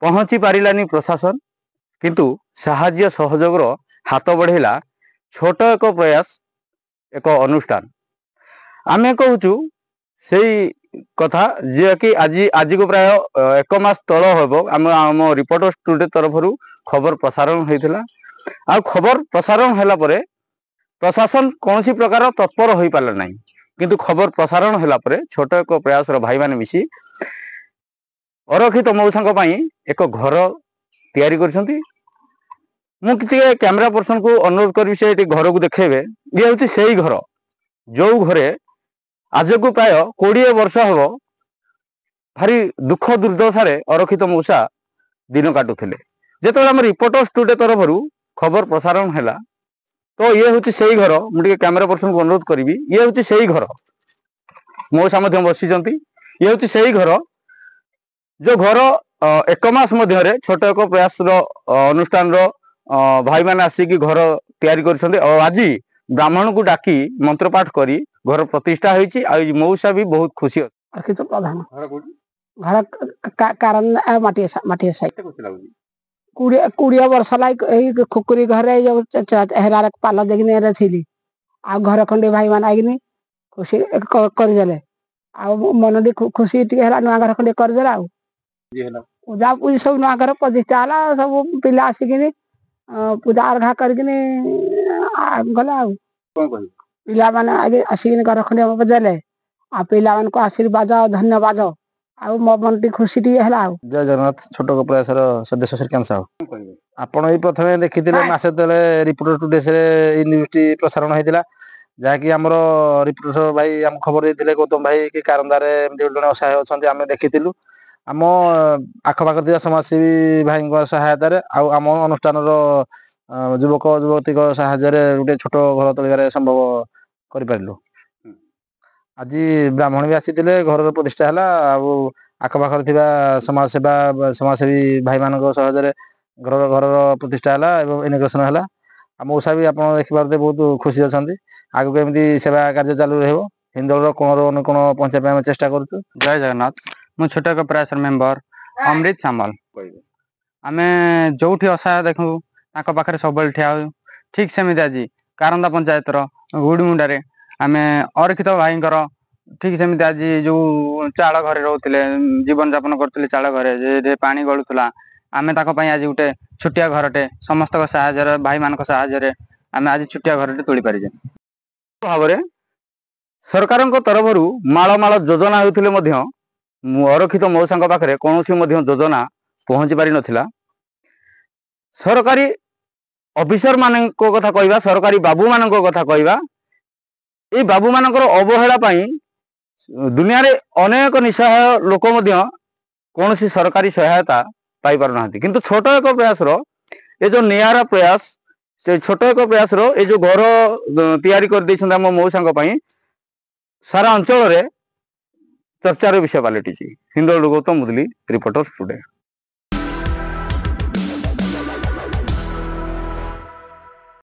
पहुँची पारिलानी प्रशासन किंतु साहाय्य सहयोगर हाथ बढ़ेला छोट एक प्रयास एक अनुष्ठान आमे कहूँ से कथा जे कि आज को प्राय एक मास तल हम आम रिपोर्टर स्टूडियो तरफ खबर प्रसारण होता आ खबर प्रसारण होला परे प्रशासन कौन सी प्रकार तत्पर हो पारा ना किंतु खबर प्रसारण होला परे छोट एक प्रयास भाई माने मिसी अरक्षित मौसा एक घर तैयारी करछंती। मु किसी कैमरा पर्सन को अनुरोध करी से घर को देखेबे ये हूँ से ही घर जो घरे आज को प्राय 20 वर्ष हम भारी दुख दुर्दशा अरक्षित मौसा दिन काटुले जो आम रिपोर्टर स्टूडियो तरफ खबर प्रसारण है तो ये हूँ से ही घर मुझे कैमरा पर्सन को अनुरोध करी ये हूँ से ही घर मौसा बसी ये हूँ से ही घर जो घर एक मास मध्य छोट एक प्रयास अनुष्ठान भाई मैंने आसिक घर तैयारी कर आज ब्राह्मण को डाकी मंत्रपाठ करी घर प्रतिष्ठा होती मौसा भी बहुत खुशी अर्कित प्रधान घर कारण माटी साइड 20 वर्ष लाइक खुकुरी घर हेरार पाल देखने थी आ घर खंडे भाई मान आईनी खुशी करदे आ मन खुशी नुआ घर खंडे करदे पूजा पूजी सब नुआ घर प्रतिष्ठा है सब पिला आसिक पूजा अर्घा करके गला पिला मैंने आगे आसिक घर खंडे बजाले आ पिला मान को आशीर्वाद धन्यवाद आ मो मन टी खुशी टी है। जय जगन्नाथ छोट प्रयास सदस्य श्रीकांत साहू आपण प्रथम देखी मसे तेज रिपोर्टर स्टूडियो न्यूज प्रसारण होता जहाँकि आमर रिपोर्टर भाई आम खबर देते गौतम भाई कि कारंदार जड़े असहाय अच्छा आम देखी आम आखपाख समाजसेवी भाई सहायतार आम अनुष्ठान युवक युवती साहाय्य गोटे छोट घर तोड़ार संभव कर आज ब्राह्मण भी आसी घर प्रतिष्ठा है आखपाखर समाजसेवा समाजसेवी भाई मान सहजरे घर घर प्रतिष्ठा है इनोग्रेशन है मौसा भी आप देखिपारे बहुत खुशी अच्छा आगे केमती सेवा कार्य चालू रहा हिंदोल कोण अनुकोण पहुंचा चेष्टा कर। जय जगन्नाथ मु छोट एक प्रयास मेम्बर अमृत सामल आम जो असहाय देखू पाखे सब ठिया हो ठीक सेमती आज कारंदा पंचायत गुड़मुंडारे आम अरक्षित भाई ठीक सेमती आज जो चाल घरे रोते जीवन यापन करते चाल घरे पानी गलुला आम आज गोटे छुटिया घरटे समस्त साहाय्य भाई मान साहाय्य आम आज छुटिया घरटे तोली पारिजे भाव सरकार तरफ माल योजना होते अरक्षित मौसा पाखे कौन योजना पहुँची पारि नथिला सरकारी ऑफिसर मान कथा कहवा सरकारी बाबू मान कथा कहवा ये बाबू मान अवहेला दुनिया रे अनेक निसहाय लोक कौन सरकारी सहायता पाई पार ना किंतु छोट एक प्रयास ये जो नियारा प्रयास से छोट एक प्रयास ये जो घर तैयारी कर देइछन हम मौसा सारा अंचल चर्चार विषय पलटि हिंदोल गौतम मुदली रिपोर्टर स्टूडियो।